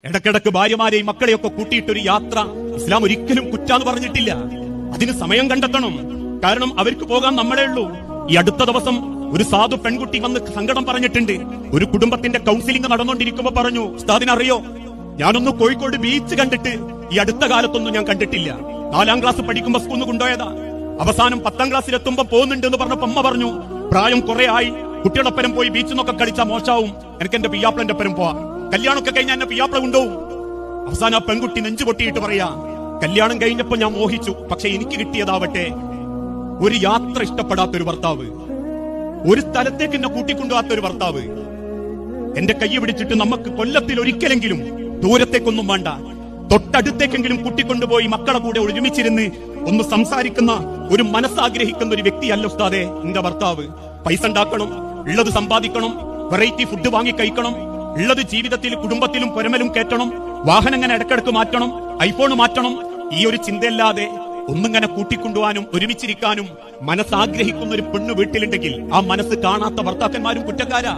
ഇടക്കിടക്ക് ഭാര്യമാരെയും മക്കളെയൊക്കെ കൂട്ടിയിട്ടൊരു യാത്ര ഇസ്ലാം ഒരിക്കലും കുറ്റാന്ന് പറഞ്ഞിട്ടില്ല. അതിന് സമയം കണ്ടെത്തണം. കാരണം അവർക്ക് പോകാൻ നമ്മളേ ഉള്ളൂ. ഈ അടുത്ത ദിവസം ഒരു സാധു പെൺകുട്ടി വന്ന് സങ്കടം പറഞ്ഞിട്ടുണ്ട്. ഒരു കുടുംബത്തിന്റെ കൗൺസിലിംഗ് നടന്നുകൊണ്ടിരിക്കുമ്പോ പറഞ്ഞു, ഉസ്താദിനറിയോ, ഞാനൊന്ന് കോഴിക്കോട് ബീച്ച് കണ്ടിട്ട് ഈ അടുത്ത കാലത്തൊന്നും ഞാൻ കണ്ടിട്ടില്ല. 4ാം ക്ലാസ് പഠിക്കുമ്പോ സ്കൂളിൽ കൊണ്ടുപോയതാ. അവസാനം 10ാം ക്ലാസ്സിലെത്തുമ്പോ പോകുന്നുണ്ട് എന്ന് പറഞ്ഞപ്പോ അമ്മ പറഞ്ഞു, പ്രായം കുറെ ആയി, കുട്ടികളൊപ്പരം പോയി ബീച്ചിൽ നിന്നൊക്കെ കളിച്ചാൽ മോശമാവും, എനിക്ക് എന്റെ പിയാപ്പിളന്റെ ഒപ്പരം പോവാ, കല്യാണമൊക്കെ കഴിഞ്ഞാൽ എന്നെ പിയാപ്പിള കൊണ്ടുപോകും. അവസാനം ആ പെൺകുട്ടി നെഞ്ചു പൊട്ടിയിട്ട് പറയാ, കല്യാണം കഴിഞ്ഞപ്പോ ഞാൻ മോഹിച്ചു, പക്ഷെ എനിക്ക് കിട്ടിയതാവട്ടെ ഒരു യാത്ര ഇഷ്ടപ്പെടാത്തൊരു ഭർത്താവ്, ഒരു സ്ഥലത്തേക്ക് എന്നെ കൂട്ടിക്കൊണ്ടുപോകാത്തൊരു ഭർത്താവ്. എന്റെ കൈ പിടിച്ചിട്ട് നമുക്ക് കൊല്ലത്തിൽ ഒരിക്കലെങ്കിലും ദൂരത്തേക്കൊന്നും വേണ്ട, തൊട്ടടുത്തേക്കെങ്കിലും കൂട്ടിക്കൊണ്ടുപോയി മക്കളെ കൂടെ ഒരുമിച്ചിരുന്ന് ഒന്ന് സംസാരിക്കുന്ന ഒരു മനസ്സാഗ്രഹിക്കുന്ന ഒരു വ്യക്തിയല്ല ഉസ്താദേ എന്റെ ഭർത്താവ്. പൈസ ഉണ്ടാക്കണം, ഉള്ളത് സമ്പാദിക്കണം, വെറൈറ്റി ഫുഡ് വാങ്ങി കഴിക്കണം, ഉള്ളത് ജീവിതത്തിൽ കുടുംബത്തിലും പൊരമലും കയറ്റണം, വാഹനം ഇങ്ങനെ ഇടക്കിടക്ക് മാറ്റണം, ഐഫോൺ മാറ്റണം. ഈ ഒരു ചിന്തയല്ലാതെ ഒന്നിങ്ങനെ കൂട്ടിക്കൊണ്ടുപോകാനും ഒരുമിച്ചിരിക്കാനും മനസ്സാഗ്രഹിക്കുന്ന ഒരു പെണ്ണ് വീട്ടിലുണ്ടെങ്കിൽ ആ മനസ്സ് കാണാത്ത ഭർത്താക്കന്മാരും കുറ്റക്കാരാ.